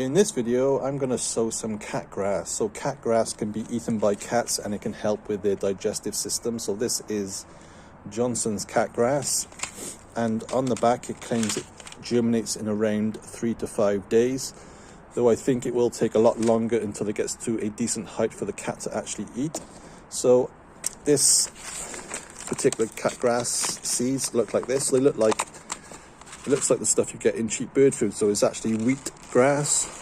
In this video, I'm going to sow some cat grass. So cat grass can be eaten by cats and it can help with their digestive system. So this is Johnson's cat grass, and on the back it claims it germinates in around 3 to 5 days, though I think it will take a lot longer until it gets to a decent height for the cat to actually eat. So this particular cat grass seeds look like this. They look like, it looks like the stuff you get in cheap bird food. So it's actually wheat grass.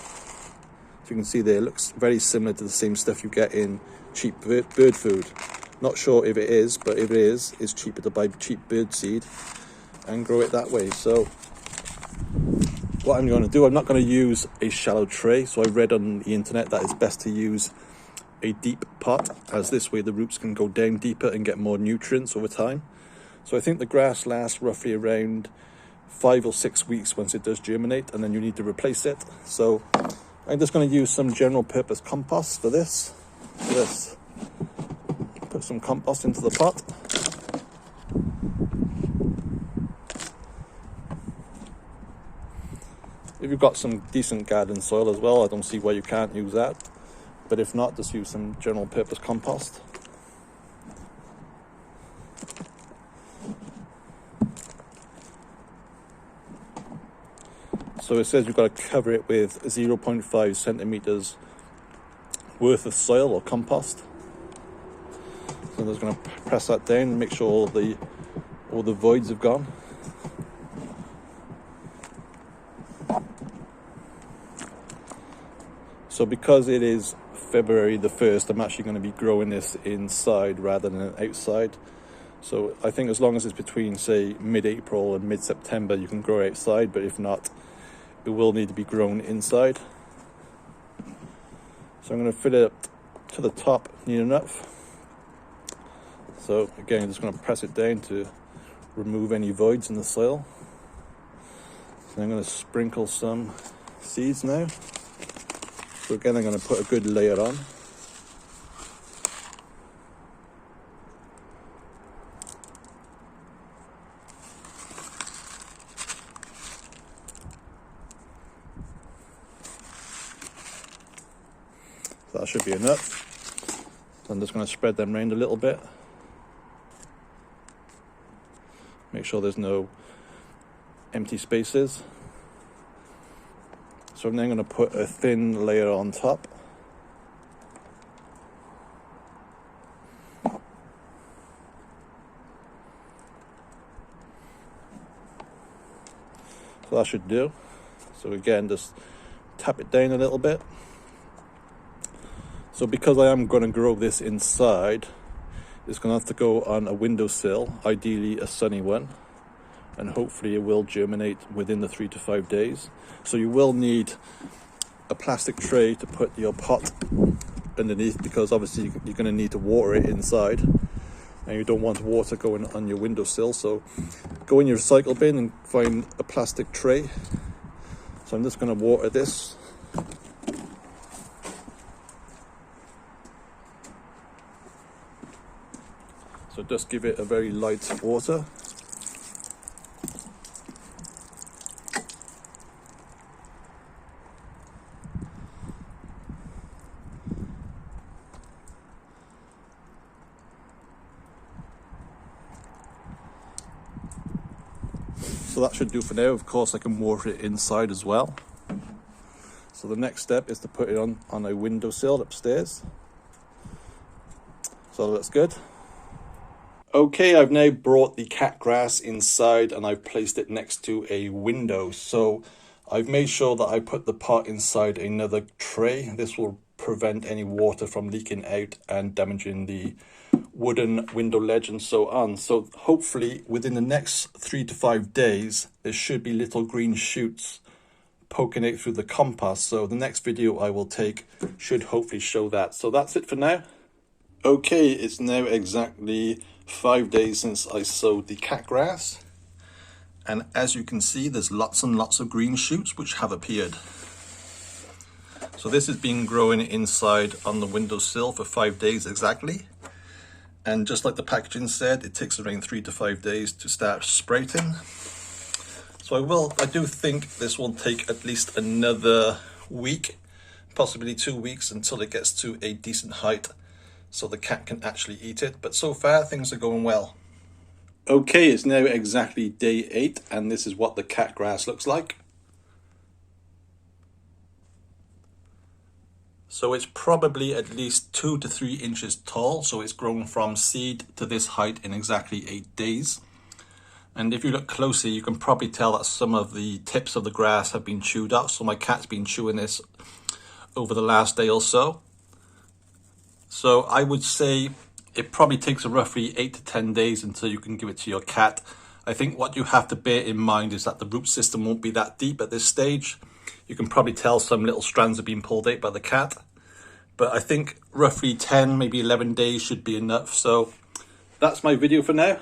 As you can see there, it looks very similar to the same stuff you get in cheap bird food. Not sure if it is, but if it is, it's cheaper to buy cheap bird seed and grow it that way. So what I'm going to do, I'm not going to use a shallow tray. So I read on the internet that it's best to use a deep pot, as this way the roots can go down deeper and get more nutrients over time. So I think the grass lasts roughly around 5 or 6 weeks once it does germinate, and then you need to replace it. So I'm just going to use some general purpose compost for this. Put some compost into the pot. If you've got some decent garden soil as well, I don't see why you can't use that. But if not, just use some general purpose compost. So it says you've got to cover it with 0.5 centimeters worth of soil or compost. So I'm just going to press that down and make sure all the voids have gone. So because it is February the 1st, I'm actually going to be growing this inside rather than outside. So I think as long as it's between, say, mid-April and mid-September, you can grow outside, but if not, it will need to be grown inside. So I'm going to fill it up to the top near enough. So again, I'm just going to press it down to remove any voids in the soil. So I'm going to sprinkle some seeds now. So again, I'm going to put a good layer on. So that should be enough. So I'm just going to spread them around a little bit. Make sure there's no empty spaces. So I'm then going to put a thin layer on top. So that should do. So again, just tap it down a little bit. So because I am going to grow this inside, it's going to have to go on a windowsill, ideally a sunny one, and hopefully it will germinate within the 3 to 5 days. So you will need a plastic tray to put your pot underneath, because obviously you're going to need to water it inside, and you don't want water going on your windowsill. So go in your recycle bin and find a plastic tray. So I'm just going to water this. So just give it a very light water. So that should do for now. Of course, I can water it inside as well. So the next step is to put it on a windowsill upstairs. So that's good. Okay, I've now brought the cat grass inside and I've placed it next to a window. So I've made sure that I put the pot inside another tray. This will prevent any water from leaking out and damaging the wooden window ledge and so on. So hopefully within the next 3 to 5 days, there should be little green shoots poking out through the compost. So the next video I will take should hopefully show that. So that's it for now. Okay, it's now exactly 5 days since I sowed the cat grass, and as you can see, there's lots and lots of green shoots which have appeared. So this has been growing inside on the windowsill for 5 days exactly, and just like the packaging said, it takes around 3 to 5 days to start sprouting. So I do think this will take at least another week, possibly 2 weeks, until it gets to a decent height so the cat can actually eat it. But so far things are going well. Okay, it's now exactly day 8 and this is what the cat grass looks like. So it's probably at least 2 to 3 inches tall, so it's grown from seed to this height in exactly 8 days. And if you look closely, you can probably tell that some of the tips of the grass have been chewed up. So my cat's been chewing this over the last day or so. So I would say it probably takes roughly 8 to 10 days until you can give it to your cat. I think what you have to bear in mind is that the root system won't be that deep at this stage. You can probably tell some little strands have been pulled out by the cat. But I think roughly 10, maybe 11 days should be enough. So that's my video for now.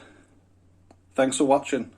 Thanks for watching.